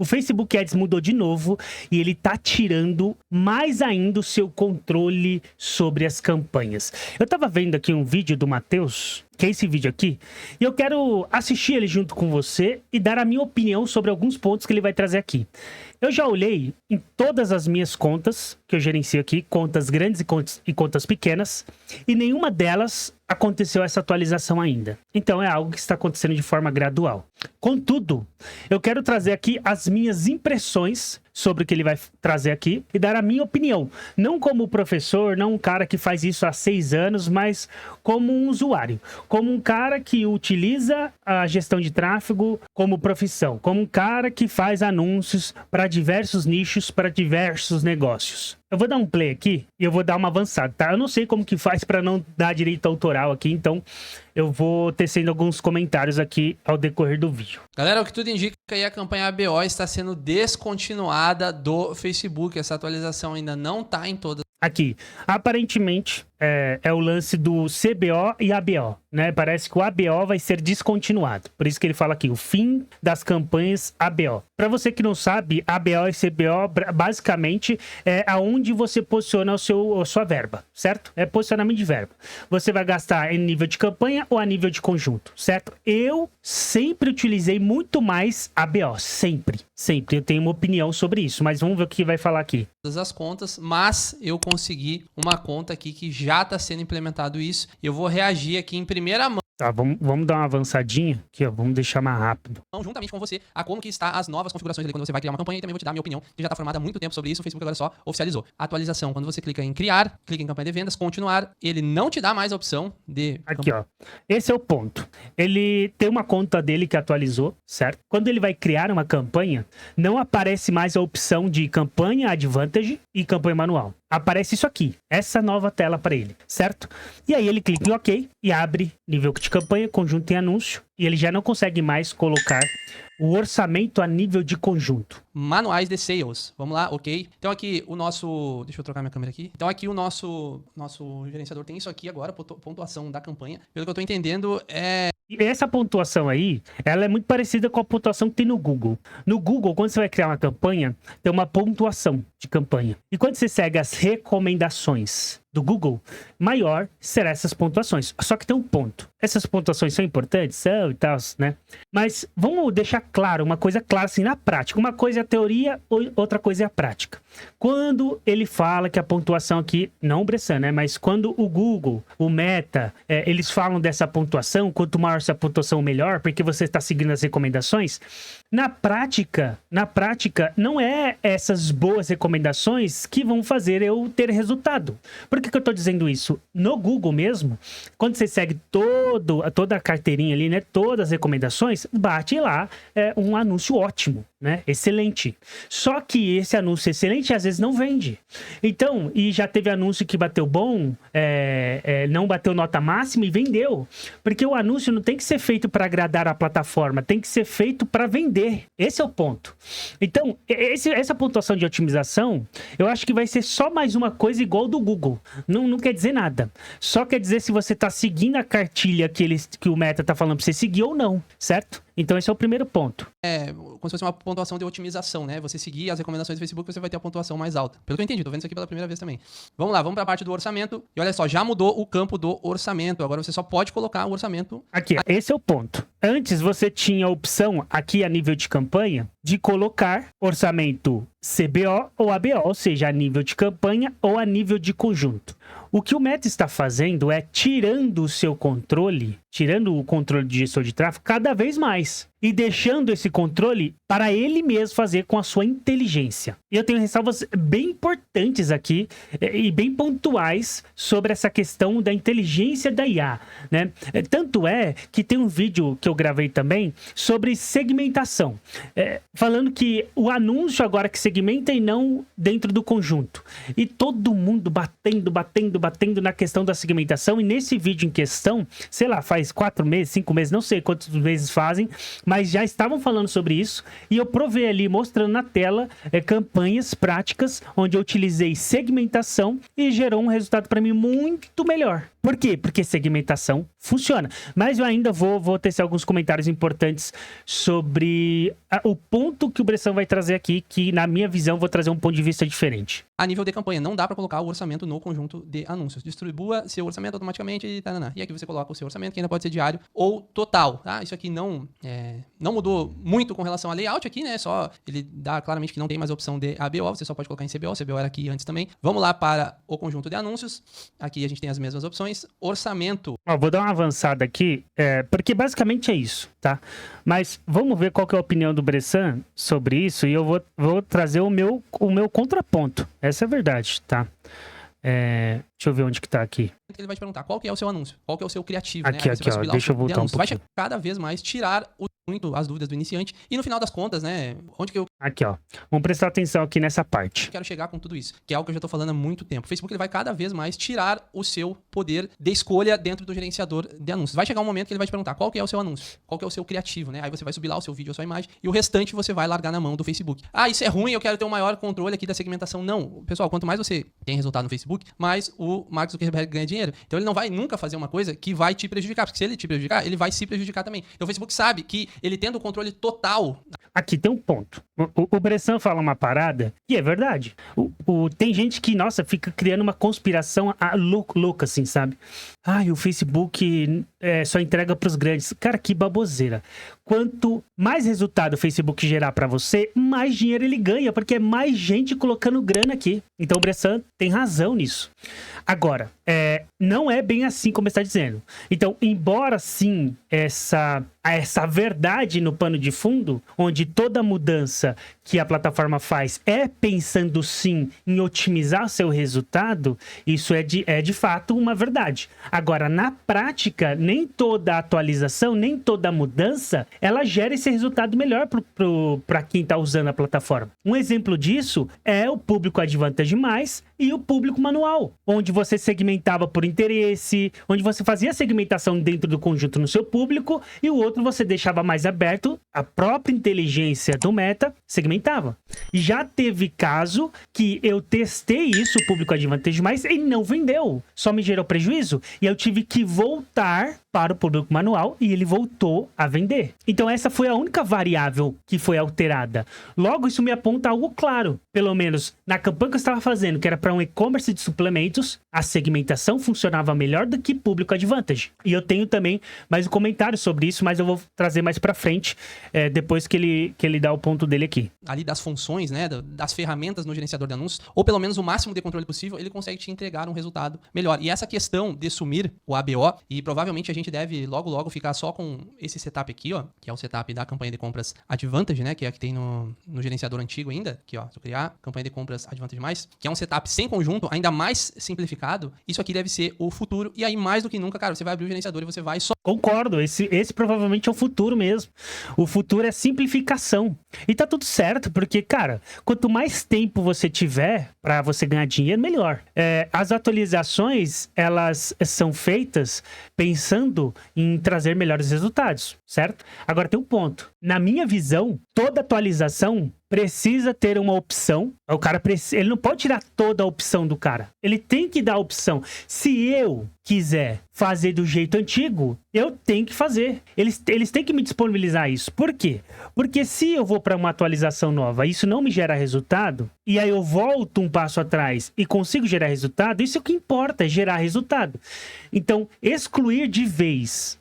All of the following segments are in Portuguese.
O Facebook Ads mudou de novo e ele tá tirando mais ainda o seu controle sobre as campanhas. Eu tava vendo aqui um vídeo do Matheus, que é esse vídeo aqui, e eu quero assistir ele junto com você e dar a minha opinião sobre alguns pontos que ele vai trazer aqui. Eu já olhei em todas as minhas contas, que eu gerencio aqui, contas grandes e contas pequenas, e nenhuma delas aconteceu essa atualização ainda. Então é algo que está acontecendo de forma gradual. Contudo, eu quero trazer aqui as minhas impressões sobre o que ele vai trazer aqui e dar a minha opinião. Não como professor, não um cara que faz isso há 6 anos, mas como um usuário. Como um cara que utiliza a gestão de tráfego como profissão. Como um cara que faz anúncios para diversos nichos, para diversos negócios. Eu vou dar um play aqui e eu vou dar uma avançada, tá? Eu não sei como que faz para não dar direito autoral aqui, então eu vou tecendo alguns comentários aqui ao decorrer do vídeo. Galera, o que tudo indica aí, a campanha ABO está sendo descontinuada do Facebook. Essa atualização ainda não está em todas. Aqui, aparentemente é o lance do CBO e ABO, né? Parece que o ABO vai ser descontinuado. Por isso que ele fala aqui, o fim das campanhas ABO. Para você que não sabe, ABO e CBO basicamente é aonde você posiciona a sua verba, certo? É posicionamento de verba. Você vai gastar em nível de campanha ou a nível de conjunto, certo? Eu sempre utilizei muito mais ABO, sempre. Eu tenho uma opinião sobre isso, mas vamos ver o que vai falar aqui. Todas as contas, mas eu consegui uma conta aqui que já está sendo implementado isso. Eu vou reagir aqui em primeira mão. Tá, vamos dar uma avançadinha aqui, ó, vamos deixar mais rápido. Juntamente com você, a como que está as novas configurações ali quando você vai criar uma campanha, e também vou te dar a minha opinião, que já está formada há muito tempo sobre isso, o Facebook agora só oficializou. Atualização, quando você clica em criar, clica em campanha de vendas, continuar, ele não te dá mais a opção de... Aqui, ó, esse é o ponto. Ele tem uma conta dele que atualizou, certo? Quando ele vai criar uma campanha, não aparece mais a opção de campanha Advantage e campanha manual. Aparece isso aqui, essa nova tela para ele, certo? E aí ele clica em OK e abre nível de campanha, conjunto e anúncio. E ele já não consegue mais colocar o orçamento a nível de conjunto. Manuais de sales. Vamos lá, ok. Então aqui o nosso... Deixa eu trocar minha câmera aqui. Então aqui o nosso gerenciador tem isso aqui agora, pontuação da campanha. Pelo que eu tô entendendo, E essa pontuação aí, ela é muito parecida com a pontuação que tem no Google. No Google, quando você vai criar uma campanha, tem uma pontuação de campanha. E quando você segue as recomendações do Google, maior serão essas pontuações. Só que tem um ponto. Essas pontuações são importantes? São e tal, né? Mas vamos deixar claro, uma coisa clara assim, na prática. Uma coisa é a teoria, outra coisa é a prática. Quando ele fala que a pontuação aqui, não o Bressan, né? Mas quando o Google, o Meta, eles falam dessa pontuação, quanto maior essa pontuação, melhor, porque você está seguindo as recomendações. Na prática, não é essas boas recomendações que vão fazer eu ter resultado. Por que eu estou dizendo isso? No Google mesmo, quando você segue toda a carteirinha ali, né? Todas as recomendações, bate lá um anúncio ótimo, né? Excelente. Só que esse anúncio excelente às vezes não vende. Então, e já teve anúncio que bateu bom, não bateu nota máxima e vendeu. Porque o anúncio não tem que ser feito para agradar a plataforma, tem que ser feito para vender. Esse é o ponto. Então, essa pontuação de otimização, eu acho que vai ser só mais uma coisa igual do Google. Não quer dizer nada. Só quer dizer se você está seguindo a cartilha que o Meta está falando para você seguir ou não, certo? Então esse é o primeiro ponto. Como se fosse uma pontuação de otimização, né? Você seguir as recomendações do Facebook, você vai ter a pontuação mais alta. Pelo que eu entendi, tô vendo isso aqui pela primeira vez também. Vamos lá, vamos para a parte do orçamento. E olha só, já mudou o campo do orçamento. Agora você só pode colocar o orçamento... Aqui, esse é o ponto. Antes você tinha a opção, aqui a nível de campanha, de colocar orçamento CBO ou ABO, ou seja, a nível de campanha ou a nível de conjunto. O que o Meta está fazendo é tirando o seu controle, tirando o controle de gestor de tráfego cada vez mais e deixando esse controle para ele mesmo fazer com a sua inteligência. E eu tenho ressalvas bem importantes aqui e bem pontuais sobre essa questão da inteligência da IA, né? Tanto é que tem um vídeo que eu gravei também sobre segmentação, falando que o anúncio agora que segmenta e não dentro do conjunto. E todo mundo batendo na questão da segmentação. E nesse vídeo em questão, sei lá, faz 4 meses, 5 meses, não sei quantos meses fazem, mas já estavam falando sobre isso. E eu provei ali, mostrando na tela, campanhas práticas, onde eu utilizei segmentação e gerou um resultado para mim muito melhor. Por quê? Porque segmentação funciona. Mas eu ainda vou tecer alguns comentários importantes sobre o ponto que o Bressan vai trazer aqui, que na minha visão vou trazer um ponto de vista diferente. A nível de campanha, não dá para colocar o orçamento no conjunto de anúncios. Distribua seu orçamento automaticamente e taraná. E aqui você coloca o seu orçamento, que ainda pode ser diário ou total, tá? Isso aqui não mudou muito com relação a layout aqui, né? Só ele dá claramente que não tem mais a opção de ABO, você só pode colocar em CBO. CBO era aqui antes também. Vamos lá para o conjunto de anúncios. Aqui a gente tem as mesmas opções. Orçamento. Vou dar uma avançada aqui, porque basicamente é isso, tá? Mas vamos ver qual que é a opinião do Bressan sobre isso e eu vou trazer o meu contraponto. Essa é a verdade, tá? Deixa eu ver onde que tá aqui. Ele vai te perguntar qual que é o seu anúncio, qual que é o seu criativo, aqui, né? aqui, ó, deixa eu voltar um pouquinho. Vai cada vez mais tirar as dúvidas do iniciante e no final das contas, né? Onde que eu Aqui, ó. Vamos prestar atenção aqui nessa parte. quero chegar com tudo isso, que é algo que eu já tô falando há muito tempo. O Facebook ele vai cada vez mais tirar o seu poder de escolha dentro do gerenciador de anúncios. Vai chegar um momento que ele vai te perguntar qual que é o seu anúncio, qual que é o seu criativo, né? Aí você vai subir lá o seu vídeo, a sua imagem e o restante você vai largar na mão do Facebook. Ah, isso é ruim, eu quero ter um maior controle aqui da segmentação. Não, pessoal, quanto mais você tem resultado no Facebook, mais o Mark Zuckerberg ganha dinheiro. Então ele não vai nunca fazer uma coisa que vai te prejudicar, porque se ele te prejudicar, ele vai se prejudicar também. Então o Facebook sabe que ele tendo o controle total. Aqui tem um ponto. O Bressan fala uma parada que é verdade. Tem gente que, nossa, fica criando uma conspiração louca, assim, sabe? Ai, o Facebook só entrega pros grandes. Cara, que baboseira. Quanto mais resultado o Facebook gerar pra você, mais dinheiro ele ganha, porque é mais gente colocando grana aqui. Então o Bressan tem razão nisso. Agora, não é bem assim como está dizendo. Então, embora sim essa verdade no pano de fundo, onde toda mudança que a plataforma faz é pensando sim em otimizar seu resultado, isso é de fato uma verdade. Agora, na prática, nem toda atualização, nem toda mudança, ela gera esse resultado melhor para quem está usando a plataforma. Um exemplo disso é o público Advantage+, e o público manual, onde você segmentava por interesse, onde você fazia a segmentação dentro do conjunto no seu público, e o outro você deixava mais aberto, a própria inteligência do Meta segmentava. Já teve caso que eu testei isso, o público Advantage+, e não vendeu, só me gerou prejuízo, e eu tive que voltar para o público manual e ele voltou a vender. Então essa foi a única variável que foi alterada. Logo, isso me aponta algo claro. Pelo menos na campanha que eu estava fazendo, que era para um e-commerce de suplementos, a segmentação funcionava melhor do que público Advantage. E eu tenho também mais um comentário sobre isso, mas eu vou trazer mais para frente, depois que ele dá o ponto dele aqui. Ali das funções, né, das ferramentas no gerenciador de anúncios, ou pelo menos o máximo de controle possível, ele consegue te entregar um resultado melhor. E essa questão de sumir o ABO, e provavelmente a gente deve logo ficar só com esse setup aqui, ó, que é o setup da campanha de compras Advantage, né, que é a que tem no gerenciador antigo ainda, aqui, ó, se eu criar campanha de compras Advantage+, que é um setup sem conjunto, ainda mais simplificado, isso aqui deve ser o futuro, e aí mais do que nunca, cara, você vai abrir o gerenciador e você vai só... Concordo, esse provavelmente é o futuro mesmo. O futuro é simplificação. E tá tudo certo, porque, cara, quanto mais tempo você tiver pra você ganhar dinheiro, melhor. As atualizações, elas são feitas pensando em trazer melhores resultados, certo? Agora tem um ponto. Na minha visão, toda atualização precisa ter uma opção. O cara ele não pode tirar toda a opção do cara. Ele tem que dar a opção. Se eu quiser fazer do jeito antigo, eu tenho que fazer. Eles têm que me disponibilizar isso. Por quê? Porque se eu vou para uma atualização nova e isso não me gera resultado, e aí eu volto um passo atrás e consigo gerar resultado, isso é o que importa, é gerar resultado. Então, excluir de vez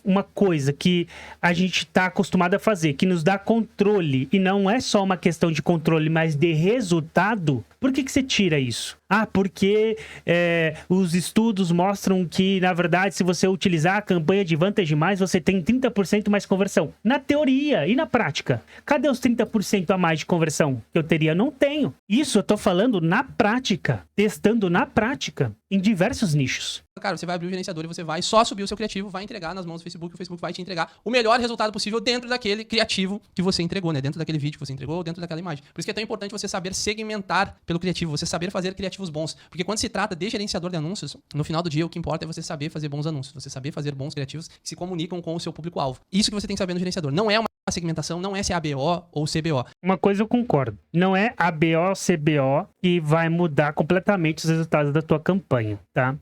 uma coisa que a gente está acostumado a fazer, que nos dá controle, e não é só uma questão de controle, mas de resultado, por que você tira isso? Ah, porque os estudos mostram que, na verdade, se você utilizar a campanha de Advantage+, você tem 30% mais conversão. Na teoria e na prática. Cadê os 30% a mais de conversão que eu teria? Não tenho. Isso eu tô falando na prática, testando na prática, em diversos nichos. Cara, você vai abrir o gerenciador e você vai só subir o seu criativo, vai entregar nas mãos do Facebook, o Facebook vai te entregar o melhor resultado possível dentro daquele criativo que você entregou, né? Dentro daquele vídeo que você entregou, dentro daquela imagem. Por isso que é tão importante você saber segmentar pelo criativo, você saber fazer criativos bons. Porque quando se trata de gerenciador de anúncios, no final do dia o que importa é você saber fazer bons anúncios, você saber fazer bons criativos que se comunicam com o seu público-alvo. Isso que você tem que saber no gerenciador. Não é uma a segmentação não é se é ABO ou CBO. Uma coisa eu concordo. Não é ABO, CBO que vai mudar completamente os resultados da tua campanha, tá?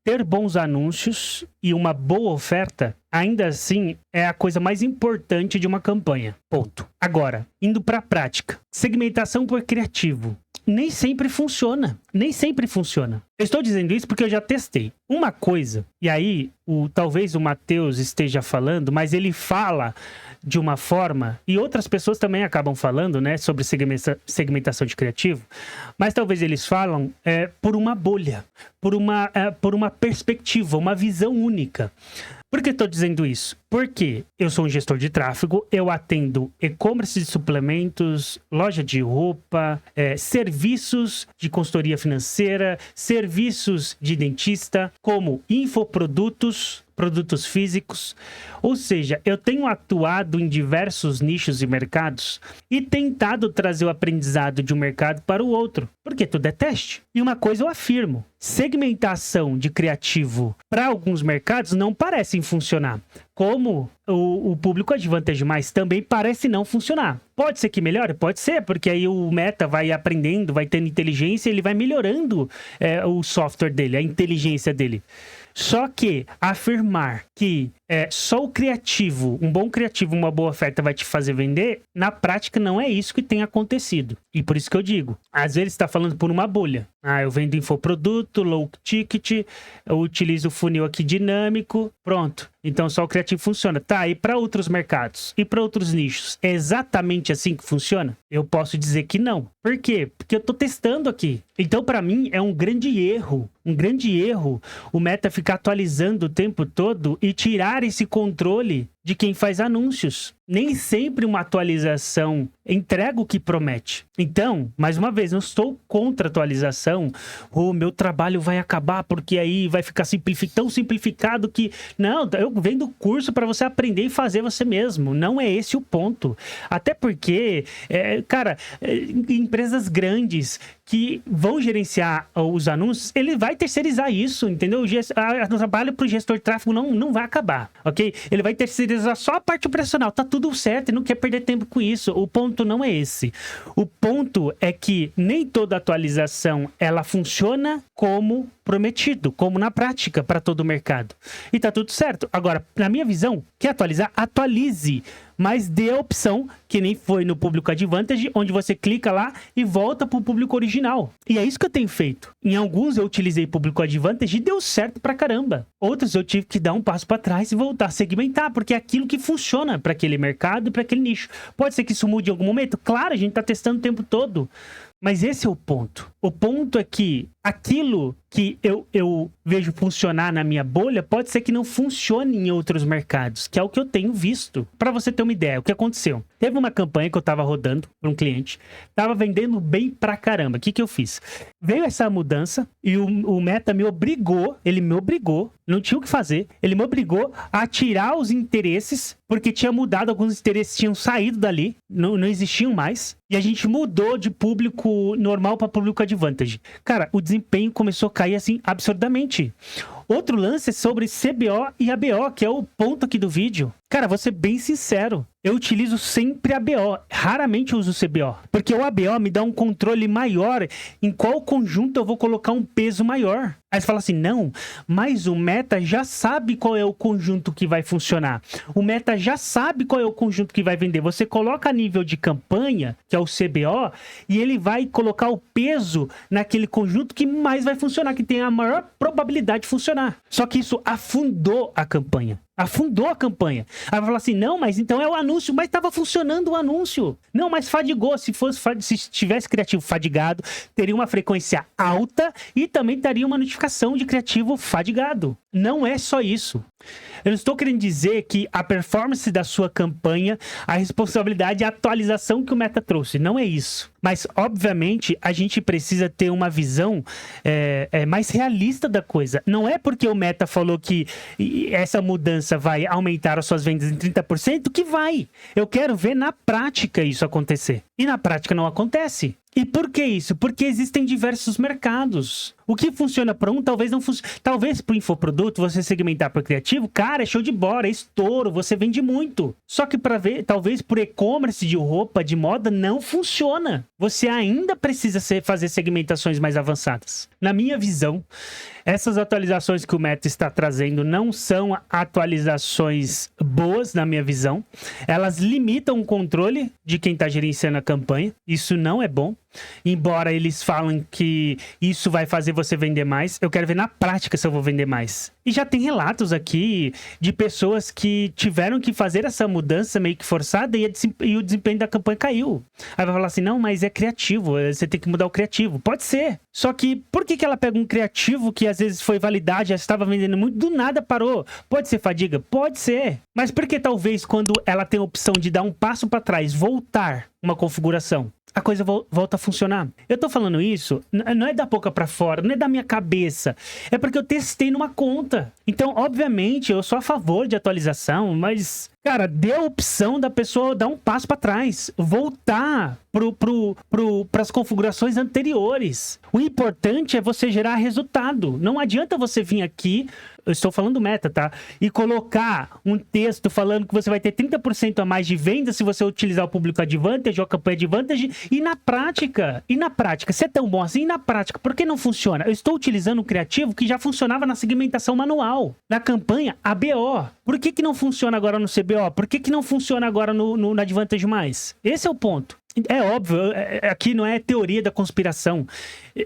Ter bons anúncios e uma boa oferta, ainda assim, é a coisa mais importante de uma campanha. Ponto. Agora, indo pra prática. Segmentação por criativo. Nem sempre funciona. Nem sempre funciona. Eu estou dizendo isso porque eu já testei. Uma coisa, e aí talvez o Matheus esteja falando, mas ele fala de uma forma, e outras pessoas também acabam falando, né, sobre segmentação de criativo, mas talvez eles falam por uma bolha, por uma perspectiva, uma visão única. Por que estou dizendo isso? Porque eu sou um gestor de tráfego, eu atendo e-commerce de suplementos, loja de roupa, serviços de consultoria financeira, serviços de dentista, como infoprodutos, produtos físicos. Ou seja, eu tenho atuado em diversos nichos e mercados e tentado trazer o aprendizado de um mercado para o outro, porque tudo é teste. E uma coisa eu afirmo, segmentação de criativo para alguns mercados não parecem funcionar. Como o público Advantage Mais também parece não funcionar. Pode ser que melhore? Pode ser, porque aí o Meta vai aprendendo, vai tendo inteligência, ele vai melhorando o software dele, a inteligência dele. Só que afirmar que só o criativo, um bom criativo, uma boa oferta vai te fazer vender, na prática não é isso que tem acontecido. E por isso que eu digo, às vezes está falando por uma bolha. Eu vendo infoproduto, low ticket, eu utilizo o funil aqui dinâmico, pronto. Então só o criativo funciona. Tá, e para outros mercados? E para outros nichos? É exatamente assim que funciona? Eu posso dizer que não. Por quê? Porque eu tô testando aqui. Então para mim é um grande erro o Meta ficar atualizando o tempo todo e tirar esse controle de quem faz anúncios. Nem sempre uma atualização entrega o que promete. Então, mais uma vez, não estou contra a atualização. O meu trabalho vai acabar porque aí vai ficar tão simplificado que... Não, eu vendo curso para você aprender e fazer você mesmo. Não é esse o ponto. Até porque, empresas grandes que vão gerenciar os anúncios, ele vai terceirizar isso, entendeu? O trabalho para o gestor de tráfego não vai acabar, ok? Ele vai terceirizar só a parte operacional, tá tudo certo e não quer perder tempo com isso. O ponto não é esse. O ponto é que nem toda atualização, ela funciona como prometido, como na prática para todo o mercado. E tá tudo certo. Agora, na minha visão, quer atualizar? Atualize. Mas dê a opção, que nem foi no Público Advantage, onde você clica lá e volta para o público original. E é isso que eu tenho feito. Em alguns eu utilizei Público Advantage e deu certo pra caramba. Outros eu tive que dar um passo para trás e voltar a segmentar, porque é aquilo que funciona para aquele mercado e para aquele nicho. Pode ser que isso mude em algum momento? Claro, a gente tá testando o tempo todo. Mas esse é o ponto. O ponto é que aquilo que eu vejo funcionar na minha bolha pode ser que não funcione em outros mercados, que é o que eu tenho visto. Para você ter uma ideia, o que aconteceu? Teve uma campanha que eu tava rodando para um cliente, tava vendendo bem pra caramba. O que eu fiz? Veio essa mudança e o Meta ele me obrigou, não tinha o que fazer, ele me obrigou a tirar os interesses, porque tinha mudado, alguns interesses tinham saído dali, não existiam mais, e a gente mudou de público normal para público Advantage. Cara, o desempenho começou a cair assim absurdamente. Outro lance é sobre CBO e ABO, que é o ponto aqui do vídeo. Cara, vou ser bem sincero. Eu utilizo sempre ABO. Raramente uso CBO. Porque o ABO me dá um controle maior em qual conjunto eu vou colocar um peso maior. Aí você fala assim, não, mas o Meta já sabe qual é o conjunto que vai funcionar. O Meta já sabe qual é o conjunto que vai vender. Você coloca a nível de campanha, que é o CBO, e ele vai colocar o peso naquele conjunto que mais vai funcionar, que tem a maior probabilidade de funcionar. Só que isso afundou a campanha. Afundou a campanha. Aí vai falar assim, não, mas então é o anúncio, mas estava funcionando o anúncio. Não, mas fadigou. Se tivesse criativo fadigado, teria uma frequência alta e também teria uma notificação de criativo fadigado. Não é só isso. Eu não estou querendo dizer que a performance da sua campanha, a responsabilidade é a atualização que o Meta trouxe. Não é isso. Mas, obviamente, a gente precisa ter uma visão mais realista da coisa. Não é porque o Meta falou que essa mudança vai aumentar as suas vendas em 30% que vai. Eu quero ver na prática isso acontecer. E na prática não acontece. E por que isso? Porque existem diversos mercados. O que funciona para um, talvez não funcione. Talvez pro infoproduto, você segmentar para criativo, cara, é show de bola, é estouro, você vende muito. Só que para ver, talvez por e-commerce de roupa, de moda, não funciona. Você ainda precisa fazer segmentações mais avançadas. Na minha visão, essas atualizações que o Meta está trazendo não são atualizações boas, na minha visão. Elas limitam o controle de quem está gerenciando a campanha. Isso não é bom. Embora eles falem que isso vai fazer você vender mais, eu quero ver na prática se eu vou vender mais. E já tem relatos aqui de pessoas que tiveram que fazer essa mudança meio que forçada e o desempenho da campanha caiu. Aí vai falar assim, não, mas é criativo, você tem que mudar o criativo. Pode ser. Só que por que ela pega um criativo que às vezes foi validado, já estava vendendo muito, do nada parou? Pode ser fadiga? Pode ser. Mas por que talvez quando ela tem a opção de dar um passo para trás, voltar uma configuração, a coisa volta a funcionar? Eu tô falando isso, não é da boca pra fora, não é da minha cabeça. É porque eu testei numa conta. Então, obviamente, eu sou a favor de atualização, mas, cara, dê a opção da pessoa dar um passo pra trás. Voltar pras configurações anteriores. O importante é você gerar resultado. Não adianta você vir aqui, eu estou falando do Meta, tá? E colocar um texto falando que você vai ter 30% a mais de venda se você utilizar o público Advantage ou a campanha Advantage. E na prática, se é tão bom assim, e na prática, por que não funciona? Eu estou utilizando um criativo que já funcionava na segmentação manual, na campanha ABO. Por que não funciona agora no CBO? Por que não funciona agora no Advantage mais? Esse é o ponto. É óbvio, aqui não é teoria da conspiração.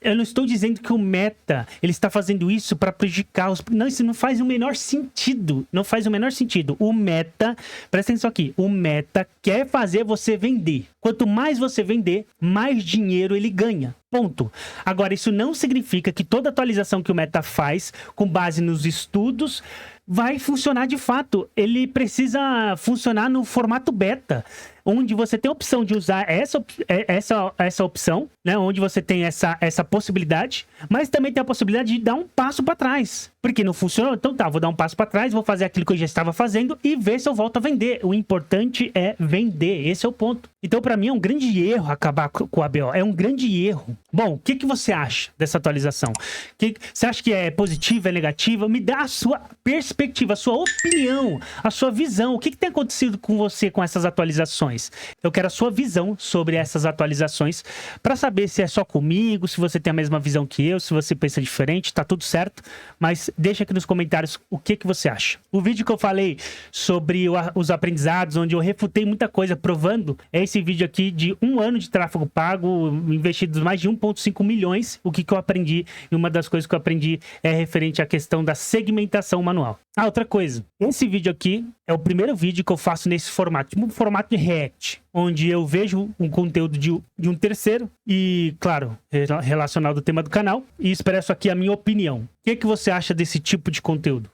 Eu não estou dizendo que o Meta ele está fazendo isso para prejudicar os... Não, isso não faz o menor sentido. Não faz o menor sentido. O Meta, presta atenção aqui, o Meta quer fazer você vender. Quanto mais você vender, mais dinheiro ele ganha. Ponto. Agora, isso não significa que toda atualização que o Meta faz, com base nos estudos, vai funcionar de fato. Ele precisa funcionar no formato beta, onde você tem a opção de usar essa opção, né? Onde você tem essa possibilidade, mas também tem a possibilidade de dar um passo para trás. Porque não funcionou? Então tá, vou dar um passo para trás, vou fazer aquilo que eu já estava fazendo e ver se eu volto a vender. O importante é vender, esse é o ponto. Então, para mim, é um grande erro acabar com o ABO. É um grande erro. Bom, o que você acha dessa atualização? Você acha que é positiva, é negativa? Me dá a sua perspectiva, a sua opinião, a sua visão. O que tem acontecido com você com essas atualizações? Eu quero a sua visão sobre essas atualizações para saber se é só comigo, se você tem a mesma visão que eu, se você pensa diferente, tá tudo certo. Mas deixa aqui nos comentários o que você acha. O vídeo que eu falei sobre os aprendizados, onde eu refutei muita coisa provando, é esse vídeo aqui de 1 ano de tráfego pago, investidos mais de 1,5 milhões. O que eu aprendi, e uma das coisas que eu aprendi é referente à questão da segmentação manual. Outra coisa, esse vídeo aqui é o primeiro vídeo que eu faço nesse formato, tipo um formato de React, onde eu vejo um conteúdo de um terceiro e, claro, relacionado ao tema do canal, e expresso aqui a minha opinião. O que você acha desse tipo de conteúdo?